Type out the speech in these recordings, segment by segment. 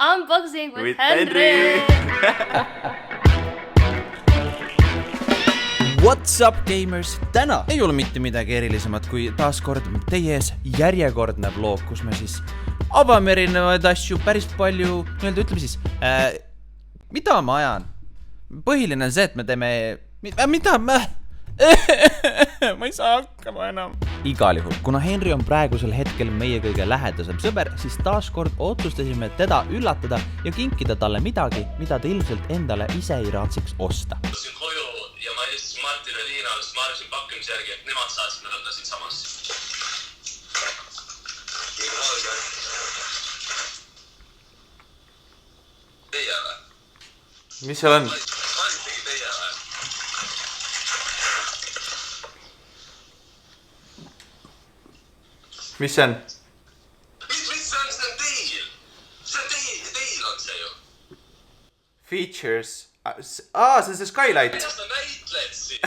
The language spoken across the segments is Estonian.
Unboxing with Henry. What's up, gamers? Täna ei ole mitte midagi erilisemat kui taaskord teie ees järjekordne vlog, kus me siis avame erinevaid asju päris palju, ütleme siis, mida ma ajan? Põhiline on see, et me teeme... Ma ei saa hakkama enam. Igal juhul, kuna Henry on praegusel hetkel meie kõige lähedasem sõber, siis taaskord otsustasime teda üllatada ja kinkida talle midagi, mida ta ilmselt endale ise ei raatsiks osta. Koju ja ma helistasin Martin ja Liinale, sest ma arvasin pakkimise järgi, et nemad saatsid me lõnda siit samas. Teie või? Mis seal on? Valitsegi teie või? Mis see on? Mis see on? See on teil! See on teil on see ju! Features. See on see Skylight. Mida sa näitled siin?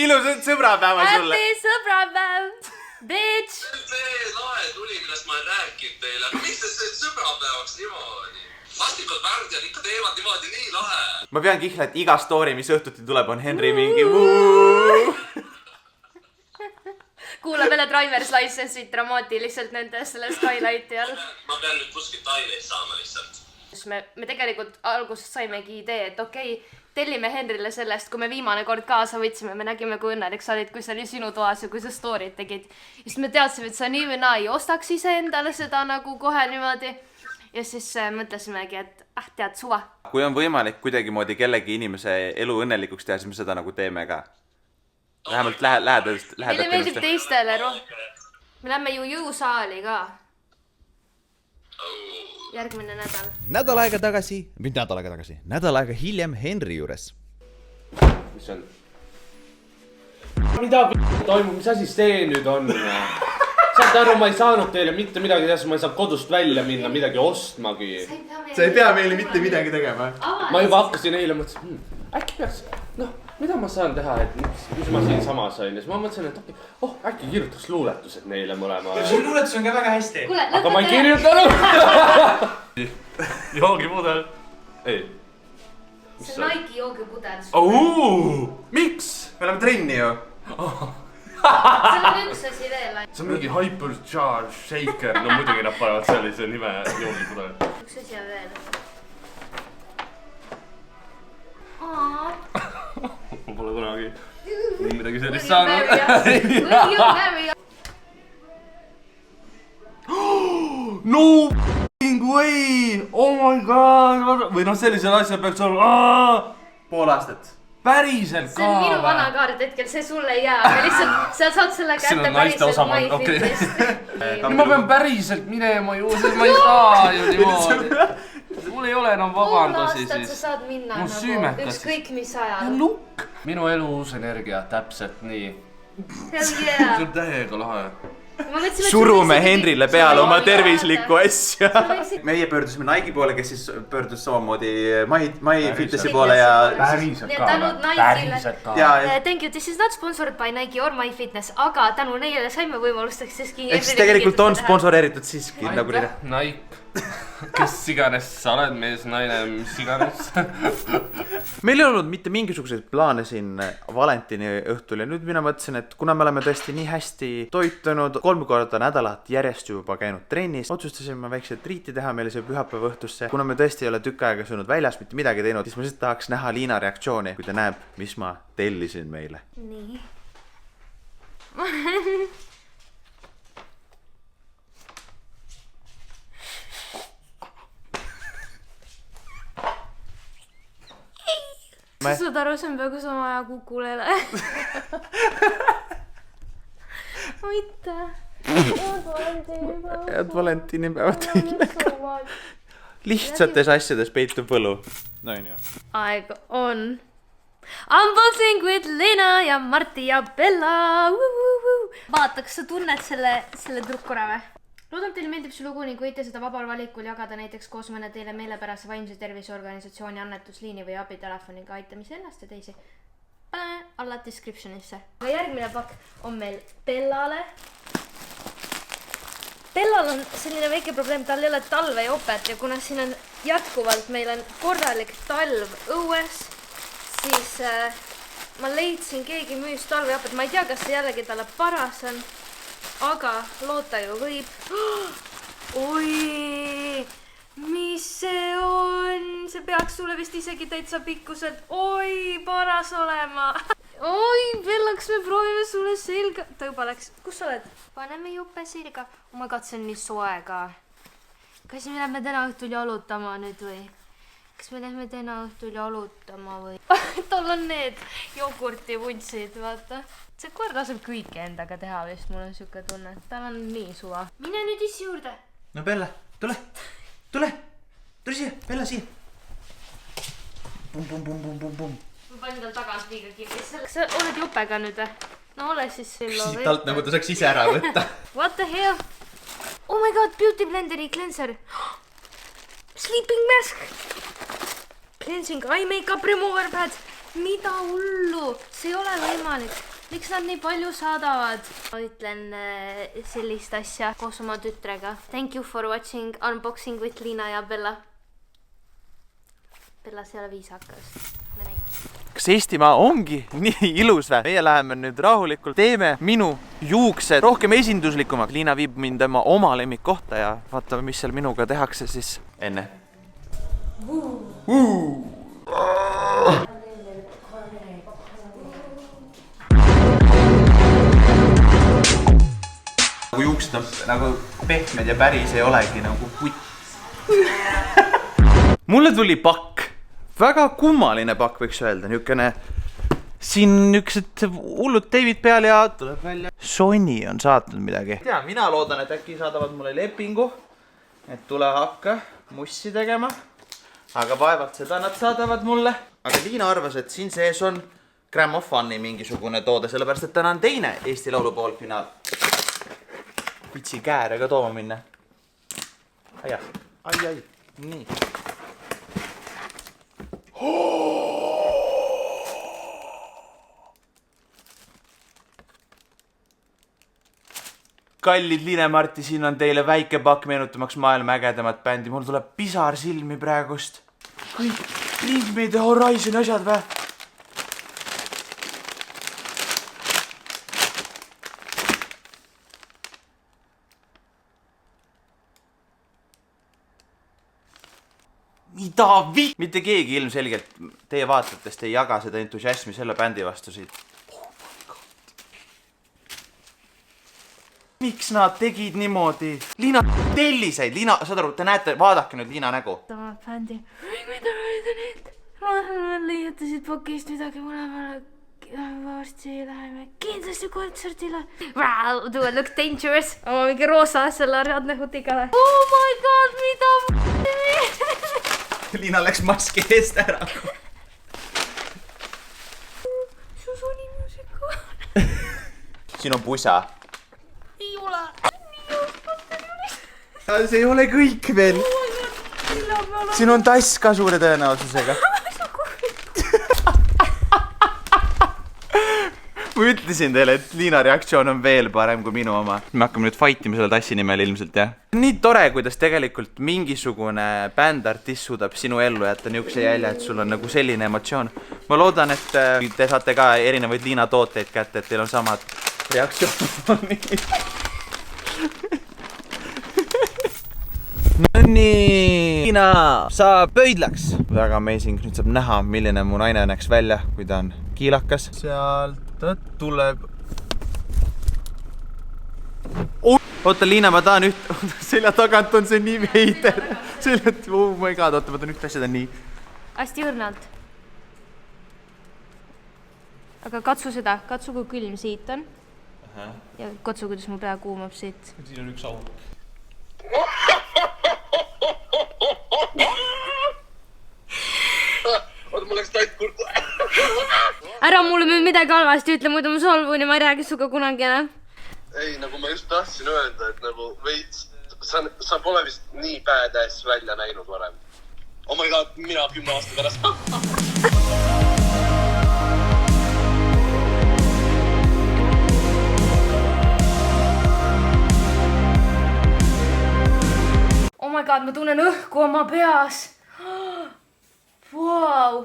Ilusat sõbrapäeva sulle. Happy sõbrapäev, bitch! See lae tuli, millest ma olen rääkinud teile. Aga miks te see sõbrapäevaks niimoodi? Vastikud värdjad ikka teevad niimoodi nii lahe. Ma pean kihla, et iga story, mis õhtuti tuleb, on Henry mingi Kuule peale driver's license'id dramaatiliselt nende selle Skylighti all. Ma pean nüüd kuskilt aineid saama lihtsalt. Me tegelikult algusest saimegi idee, et okei, tellime Henrile sellest, kui me viimane kord kaasa võtsime, me nägime, kui õnnelik sa olid, kui sa oli sinu toas ja kui sa story'd tegid. Ja siis me teadsime, et sa nii või naa ei ostaks ise endale seda nagu kohe niimoodi. Ja siis mõtlesimegi, et tead suva. Kui on võimalik kuidagimoodi kellegi inimese elu õnnelikuks teha, siis me seda nagu teeme ka. Vähemalt lähedalt Meile meeldib teistele Me lähme ju jõusaali ka. Järgmine nädal. Nädal aega hiljem Henry juures. Mis on? Mida toimub, mis asi see nüüd on? Saate aru, ma ei saanud teile mitte midagi teha, ma ei saa kodust välja minna, midagi ostmagi. Sa ei pea meile mitte midagi tegema. Ma juba hakkasin eile, mõtlesin, äkki peaks, mida ma saan teha, et mis ma siin sama sain. Ja siis ma mõtlesin, et äkki kirjutaks luuletused neile mõlema. Sul luuletus on ka väga hästi. Aga ma ei kirjutanud. Joogipudel. Ei. See on Nike joogipudel. Miks? Me oleme trenni ju. See on üks asi veel. See on mingi Hypercharge Shaker. No muidugi nad panevad sellise nime joogipudel. Üks asi on veel. Ma pole kunagi midagi sellist saanud. Will you marry us? No f***ing way! Oh my god! Või sellisel asjal peaks olema Pool aastat. päriselt See on minu vana kaart hetkel, see sulle ei jää. Aga lihtsalt sa saad selle kätte päriselt MyFitness'ist. Ma pean päriselt minema ju, sest ma ei saa ju niimoodi. Mul ei ole enam vabandusi Pool aastat sa siis. saad minna Mu nagu süümekas ükskõik mis ajal. Lukk! Minu elu uus energia, täpselt nii. Hell yeah. See on täiega lahe. Surume Henrile peale oma tervislikku asja. Meie pöördusime Nike poole, kes siis pöördus samamoodi MyFitnessi poole ja... Päriselt ka. Tänud Nike'ile. Thank you, this is not sponsored by Nike or MyFitness, aga tänu neile saime võimalusteks siiski... Ehk siis tegelikult on sponsoreeritud siiski. Aitäh, Nike. Kes iganes sa oled, mees, naine, mis iganes. Meil ei olnud mitte mingisuguseid plaane siin Valentini õhtul ja nüüd mina mõtlesin, et kuna me oleme tõesti nii hästi toitunud 3 korda nädalat järjest juba käinud trennis, otsustasime väikse triiti teha meile see pühapäeva õhtusse. Kuna me tõesti ei ole tükk aega söönud väljas mitte midagi teinud, siis ma lihtsalt tahaks näha Liina reaktsiooni, kui ta näeb, mis ma tellisin meile. Nii. Sa saad aru, see on peaaegu sama aja Kukulele. Mitte. Head Valentinipäeva teile ka. Lihtsates asjades peitub võlu. No on ju. Aeg on. Unboxing with Lina ja Marti ja Bella. Vaata, kas sa tunned selle trukkura või? Loodan, teile meeldib see lugu ning võite seda vabal valikul jagada näiteks koos mõne teile meelepärase vaimse terviseorganisatsiooni annetusliini või abitelefoniga aitamise ennast ja teisi. Pane alla descriptionisse. Aga järgmine pakk on meil Bellale. Bellal on selline väike probleem, tal ei ole talvejopet ja kuna siin on jätkuvalt, meil on korralik talv õues, siis ma leidsin, keegi müüs talvejopet, ma ei tea, kas see jällegi talle paras on, aga loota ju võib. Oi, mis see on? See peaks sulle vist isegi täitsa pikkuselt, oi, paras olema. Oi, Bella, kas me proovime sulle selga? Ta juba läks, kus sa oled? Paneme jope selga. Oh my god, see on nii soe ka. Kas me lähme täna õhtul jalutama nüüd või? Kas me lähme täna õhtul jalutama või? Tal on need jogurtivutsid, vaata. See koer laseb kõike endaga teha vist, mul on siuke tunne. Tal on nii suva. Mine nüüd issi juurde. No Bella, tule siia, Bella siia. Bum. Ma panin tal tagant liiga kinni. Kas sa oled jopega nüüd või? No ole siis Sillo. Siit alt nagu ta saaks ise ära võtta. What the hell? Oh my god, Beauty Blenderi cleanser. Sleeping mask. Cleansing eye makeup remover pad. Mida hullu? See ei ole võimalik. Miks nad nii palju saadavad? Ma ütlen sellist asja koos oma tütrega. Thank you for watching Unboxing with Liina ja Bella. Bella, see ei ole viisakas. Kas Eestimaa ongi nii ilus vä? Meie läheme nüüd rahulikult, teeme minu juuksed rohkem esinduslikumaks. Liina viib mind oma lemmikkohta ja vaatame, mis seal minuga tehakse siis enne. Nagu juuksed on nagu pehmed ja päris ei olegi nagu putt. Mulle tuli pakk. Väga kummaline pakk võiks öelda, niukene siin niuksed hullud teevid peal ja tuleb välja. Sony on saatnud midagi. Mina loodan, et äkki saadavad mulle lepingu, et tule hakka mussi tegema. Aga vaevalt seda nad saadavad mulle. Aga Liina arvas, et siin sees on Grammofoni mingisugune toode, sellepärast et täna on teine Eesti Laulu poolfinaal. Pitsi käärega tooma minna. Ai, nii. Kallid Liine-Marti, siin on teile väike pakk meenutamaks maailma ägedamat bändi. Mul tuleb pisar silmi praegust. Kõik Bring Me The Horizon asjad vä? Mida vi-? Mitte keegi ilmselgelt teie vaatajatest ei jaga seda entusiasmi selle bändi vastu siit. Miks nad tegid niimoodi? Liina telliseid, Liina, saad aru, te näete, vaadake nüüd Liina nägu. Sama bändi. Mida olid need? Ma leiutasid pakist midagi mõlemale. Varsti läheme kindlasti kontserdile. Wow, do I look dangerous? Oma mingi roosa selle Ariadne Hutiga. Oh my god, mida Liina läks maski eest ära. Susuni muusika. Siin on pusa. Ei ole. See ei ole kõik veel. Siin on tass ka suure tõenäosusega. Ma ütlesin teile, et Liina reaktsioon on veel parem kui minu oma. Me hakkame nüüd fightima selle tassi nimel ilmselt, jah? Nii tore, kuidas tegelikult mingisugune bändartist suudab sinu ellu jätta niukse jälje, et sul on nagu selline emotsioon. Ma loodan, et te saate ka erinevaid Liina tooteid kätte, et teil on samad reaktsioonid. No nii, Liina saab pöidlaks. Väga amazing, nüüd saab näha, milline mu naine näeks välja, kui ta on kiilakas. Sealt tuleb. Oota, Liina, ma tahan üht. Selja tagant on see nii veider. Oh my god, oota, ma tahan üht asjad on nii. Hästi õrnalt. Aga katsu seda, katsu kui külm siit on. Ja katsu, kuidas mu pea kuumab siit. Siin on üks auk. Oota, mul läks tatt kurku. Ära mulle nüüd midagi halvasti ütle, muidu ma solvun ja ma ei räägi suga kunagi enam. Ei, nagu ma just tahtsin öelda, et nagu veits, sa pole vist nii badass välja näinud varem. Oh my god, mina 10 aasta pärast. my god, ma tunnen õhku oma peas. Vau.